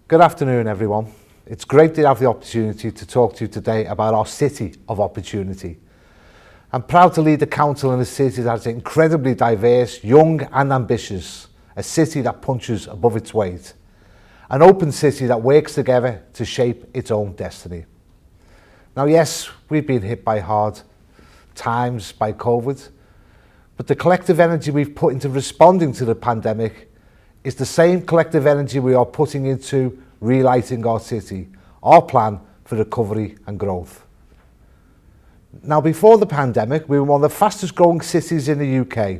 Good afternoon, everyone. It's great to have the opportunity to talk to you today about our city of opportunity. I'm proud to lead the council in a city that's incredibly diverse, young and ambitious, a city that punches above its weight, an open city that works together to shape its own destiny. Now, yes, we've been hit by hard times by COVID, but the collective energy we've put into responding to the pandemic is the same collective energy we are putting into relighting our city, our plan for recovery and growth. Now, before the pandemic, we were one of the fastest growing cities in the UK.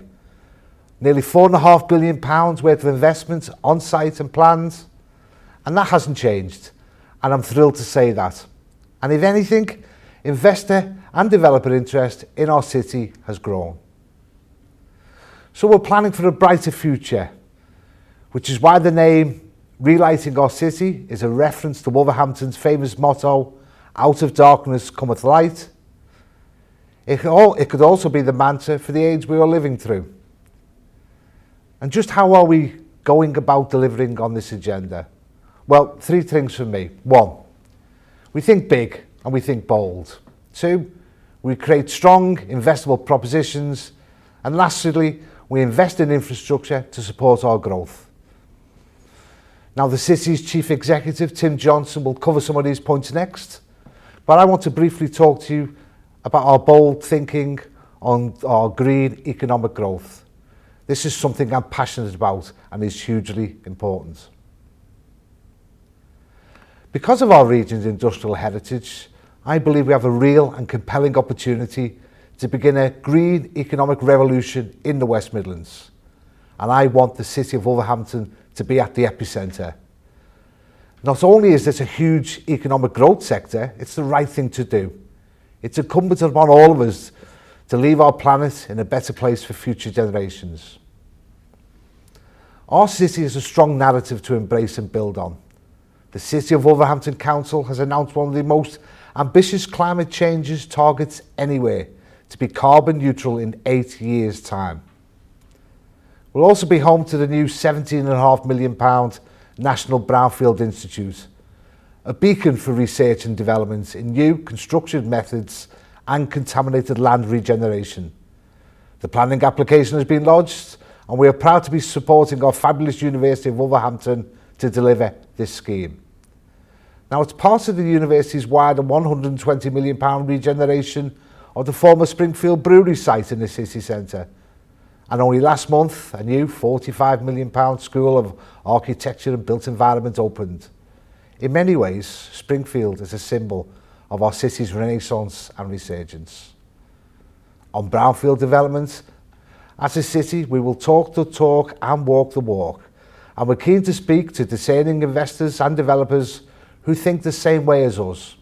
Nearly £4.5 billion worth of investment on site and plans, and that hasn't changed, and I'm thrilled to say that. And if anything, investor and developer interest in our city has grown. So we're planning for a brighter future, which is why the name Relighting Our City is a reference to Wolverhampton's famous motto, "Out of darkness cometh light." It could also be the mantra for the age we are living through. And just how are we going about delivering on this agenda? Well, three things from me. One, we think big and we think bold. Two, we create strong, investable propositions. And lastly, we invest in infrastructure to support our growth. Now, the city's chief executive, Tim Johnson, will cover some of these points next, but I want to briefly talk to you about our bold thinking on our green economic growth. This is something I'm passionate about and is hugely important. Because of our region's industrial heritage, I believe we have a real and compelling opportunity to begin a green economic revolution in the West Midlands. And I want the city of Wolverhampton to be at the epicentre. Not only is this a huge economic growth sector, it's the right thing to do. It's incumbent upon all of us to leave our planet in a better place for future generations. Our city has a strong narrative to embrace and build on. The City of Wolverhampton Council has announced one of the most ambitious climate changes targets anywhere, to be carbon neutral in 8 years' time. We'll also be home to the new £17.5 million National Brownfield Institute, a beacon for research and development in new construction methods and contaminated land regeneration. The planning application has been lodged, and we are proud to be supporting our fabulous University of Wolverhampton to deliver this scheme. Now, it's part of the university's wider £120 million regeneration of the former Springfield Brewery site in the city centre. And only last month, a new £45 million School of Architecture and Built Environment opened. In many ways, Springfield is a symbol of our city's renaissance and resurgence. On brownfield development, as a city, we will talk the talk and walk the walk. And we're keen to speak to discerning investors and developers who think the same way as us.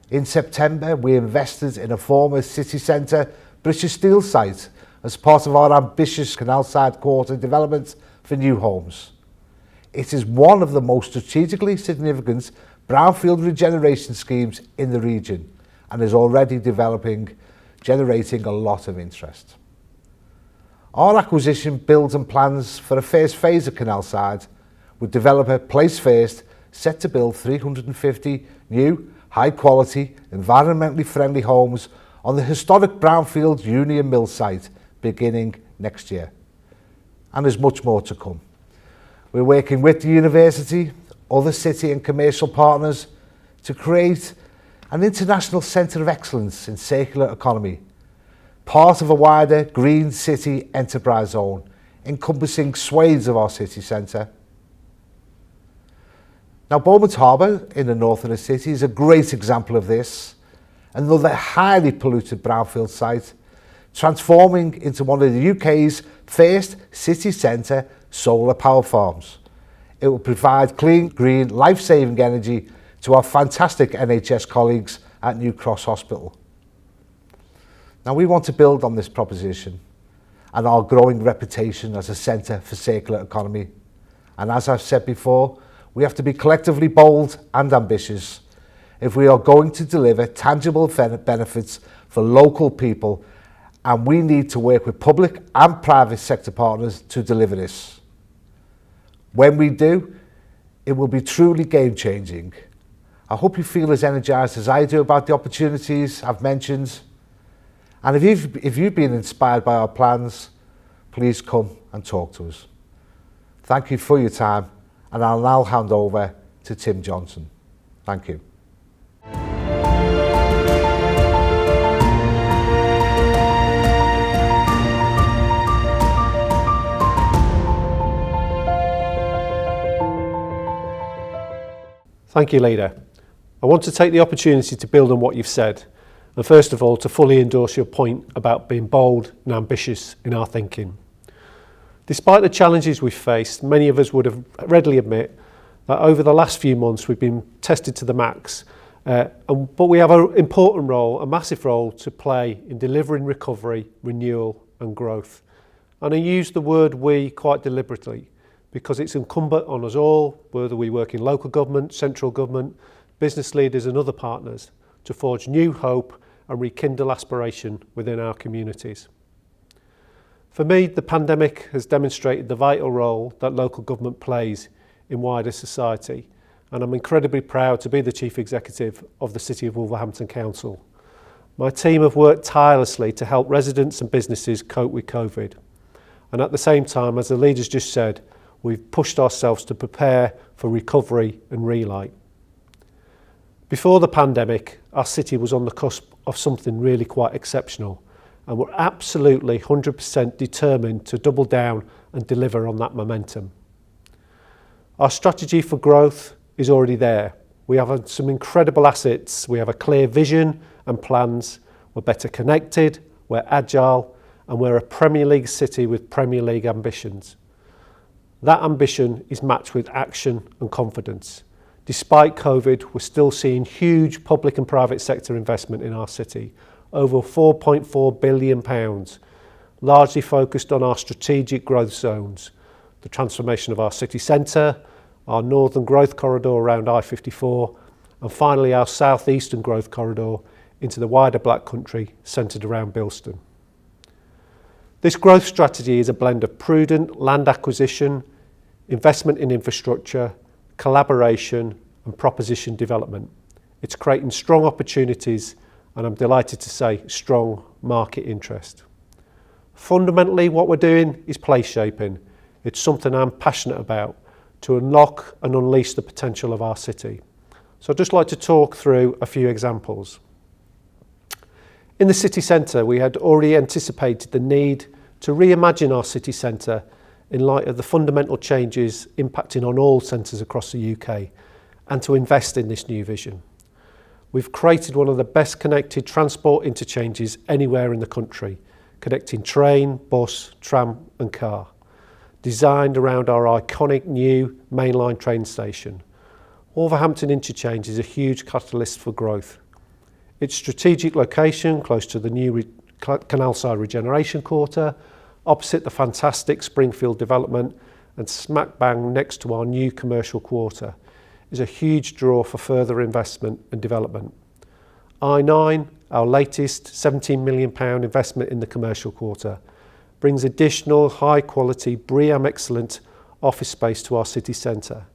In September, we invested in a former city centre British Steel site as part of our ambitious Canalside Quarter development for new homes. It is one of the most strategically significant brownfield regeneration schemes in the region and is already generating a lot of interest. Our acquisition builds and plans for a first phase of Canalside, with developer Place First set to build 350 new, high-quality, environmentally friendly homes on the historic brownfield Union Mill site beginning next year. And there's much more to come. We're working with the university, other city and commercial partners to create an international centre of excellence in circular economy, part of a wider green city enterprise zone encompassing swathes of our city centre. Now, Beaumont Harbour in the north of the city is a great example of this, another highly polluted brownfield site, transforming into one of the UK's first city centre solar power farms. It will provide clean, green, life-saving energy to our fantastic NHS colleagues at New Cross Hospital. Now, we want to build on this proposition and our growing reputation as a centre for circular economy. And as I've said before, we have to be collectively bold and ambitious if we are going to deliver tangible benefits for local people, and we need to work with public and private sector partners to deliver this. When we do, It will be truly game-changing. I hope you feel as energised as I do about the opportunities I've mentioned. And if you've been inspired by our plans, please come and talk to us. Thank you for your time, and I'll now hand over to Tim Johnson. Thank you. Thank you, Leader. I want to take the opportunity to build on what you've said, and first of all to fully endorse your point about being bold and ambitious in our thinking. Despite the challenges we've faced, many of us would have readily admit that over the last few months we've been tested to the max, but we have an important role, a massive role to play in delivering recovery, renewal and growth. And I use the word we quite deliberately because it's incumbent on us all, whether we work in local government, central government, business leaders and other partners, to forge new hope and rekindle aspiration within our communities. For me, the pandemic has demonstrated the vital role that local government plays in wider society, and I'm incredibly proud to be the Chief Executive of the City of Wolverhampton Council. My team have worked tirelessly to help residents and businesses cope with COVID, and at the same time, as the leaders just said, we've pushed ourselves to prepare for recovery and relight. Before the pandemic, our city was on the cusp of something really quite exceptional, and we're absolutely 100% determined to double down and deliver on that momentum. Our strategy for growth is already there. We have some incredible assets, we have a clear vision and plans, we're better connected, we're agile, and we're a Premier League city with Premier League ambitions. That ambition is matched with action and confidence. Despite COVID, we're still seeing huge public and private sector investment in our city, over £4.4 billion, largely focused on our strategic growth zones, the transformation of our city centre, our northern growth corridor around I-54, and finally our southeastern growth corridor into the wider Black Country centred around Bilston. This growth strategy is a blend of prudent land acquisition, investment in infrastructure, collaboration and proposition development. It's creating strong opportunities and I'm delighted to say strong market interest. Fundamentally what we're doing is place shaping. It's something I'm passionate about to unlock and unleash the potential of our city. So I'd just like to talk through a few examples. In the city centre, we had already anticipated the need to reimagine our city centre in light of the fundamental changes impacting on all centres across the UK and to invest in this new vision. We've created one of the best connected transport interchanges anywhere in the country, connecting train, bus, tram and car, designed around our iconic new mainline train station. Wolverhampton Interchange is a huge catalyst for growth. Its strategic location, close to the new Canalside Regeneration Quarter, opposite the fantastic Springfield development and smack bang next to our new commercial quarter, is a huge draw for further investment and development. I9, our latest £17 million investment in the commercial quarter, brings additional high quality BREEAM excellent office space to our city centre.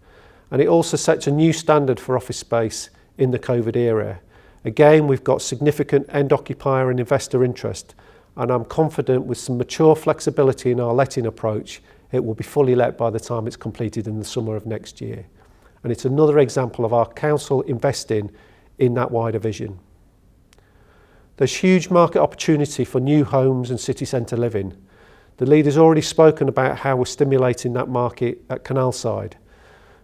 And it also sets a new standard for office space in the COVID era. Again, we've got significant end occupier and investor interest, and I'm confident with some mature flexibility in our letting approach, it will be fully let by the time it's completed in the summer of next year. And it's another example of our council investing in that wider vision. There's huge market opportunity for new homes and city centre living. The leader's already spoken about how we're stimulating that market at Canalside.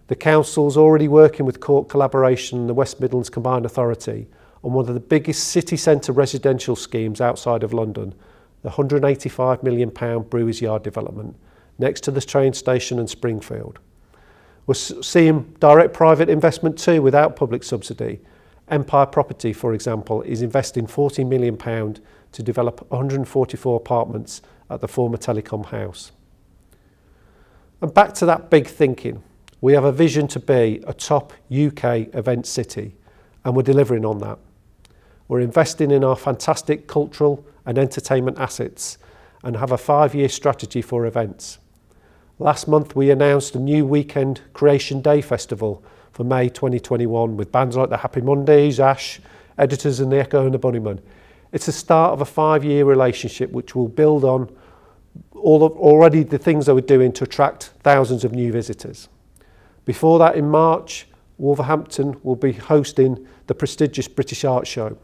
The council's already working with Court Collaboration and the West Midlands Combined Authority on one of the biggest city centre residential schemes outside of London, the £185 million Brewers Yard development, next to the train station and Springfield. We're seeing direct private investment too without public subsidy. Empire Property, for example, is investing £40 million to develop 144 apartments at the former Telecom House. And back to that big thinking, we have a vision to be a top UK event city, and we're delivering on that. We're investing in our fantastic cultural and entertainment assets and have a 5-year strategy for events. Last month we announced a new weekend Creation Day Festival for May 2021 with bands like the Happy Mondays, Ash, Editors and the Echo and the Bunnymen. It's the start of a 5-year relationship which will build on already the things they were doing to attract thousands of new visitors. Before that, in March, Wolverhampton will be hosting the prestigious British Art Show.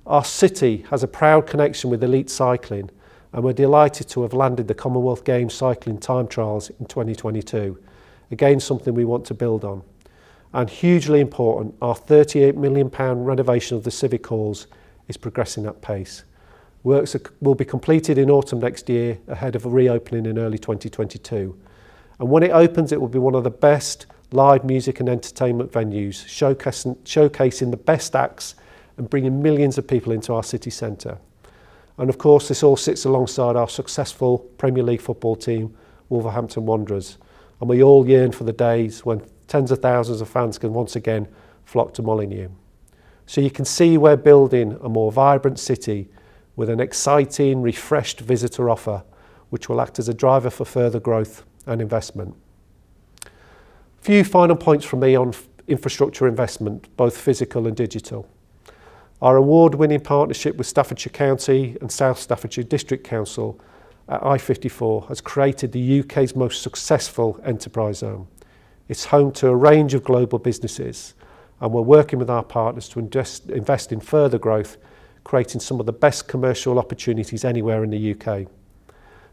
Our city has a proud connection with elite cycling, and we're delighted to have landed the Commonwealth Games cycling time trials in 2022. Again, something we want to build on. And hugely important, our £38 million renovation of the Civic Halls is progressing at pace. Works will be completed in autumn next year ahead of a reopening in early 2022. And when it opens, it will be one of the best live music and entertainment venues, showcasing the best acts and bringing millions of people into our city centre. And of course, this all sits alongside our successful Premier League football team, Wolverhampton Wanderers. And we all yearn for the days when tens of thousands of fans can once again flock to Molineux. So you can see we're building a more vibrant city with an exciting, refreshed visitor offer, which will act as a driver for further growth and investment. A few final points from me on infrastructure investment, both physical and digital. Our award-winning partnership with Staffordshire County and South Staffordshire District Council at I-54 has created the UK's most successful enterprise zone. It's home to a range of global businesses, and we're working with our partners to invest in further growth, creating some of the best commercial opportunities anywhere in the UK.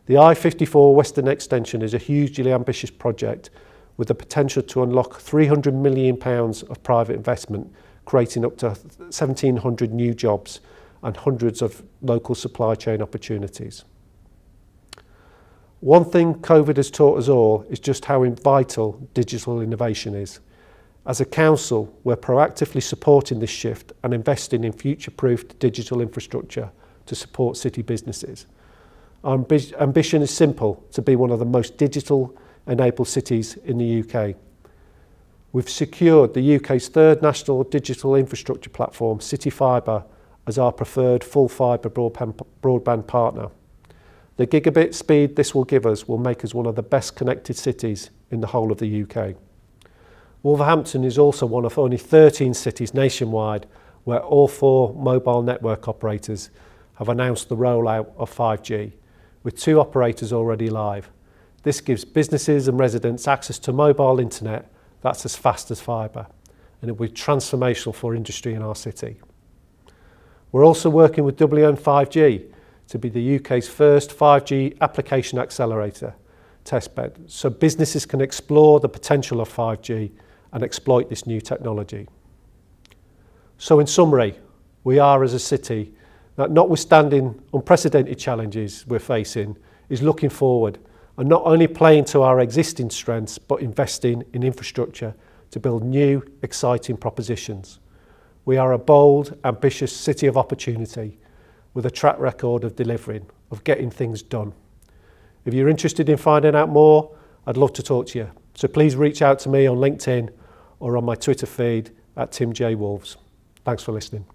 The I-54 Western Extension is a hugely ambitious project with the potential to unlock £300 million of private investment, creating up to 1,700 new jobs and hundreds of local supply chain opportunities. One thing COVID has taught us all is just how vital digital innovation is. As a council, we're proactively supporting this shift and investing in future-proofed digital infrastructure to support city businesses. Our ambition is simple: to be one of the most digital-enabled cities in the UK. We've secured the UK's third national digital infrastructure platform, City Fibre, as our preferred full fibre broadband partner. The gigabit speed this will give us will make us one of the best connected cities in the whole of the UK. Wolverhampton is also one of only 13 cities nationwide where all 4 mobile network operators have announced the rollout of 5G, with 2 operators already live. This gives businesses and residents access to mobile internet that's as fast as fibre, and it will be transformational for industry in our city. We're also working with WN 5G to be the UK's first 5G application accelerator testbed, so businesses can explore the potential of 5G and exploit this new technology. So in summary, we are as a city that, notwithstanding unprecedented challenges we're facing, is looking forward and not only playing to our existing strengths, but investing in infrastructure to build new, exciting propositions. We are a bold, ambitious city of opportunity with a track record of delivering, of getting things done. If you're interested in finding out more, I'd love to talk to you. So please reach out to me on LinkedIn or on my Twitter feed at Tim J. Wolves. Thanks for listening.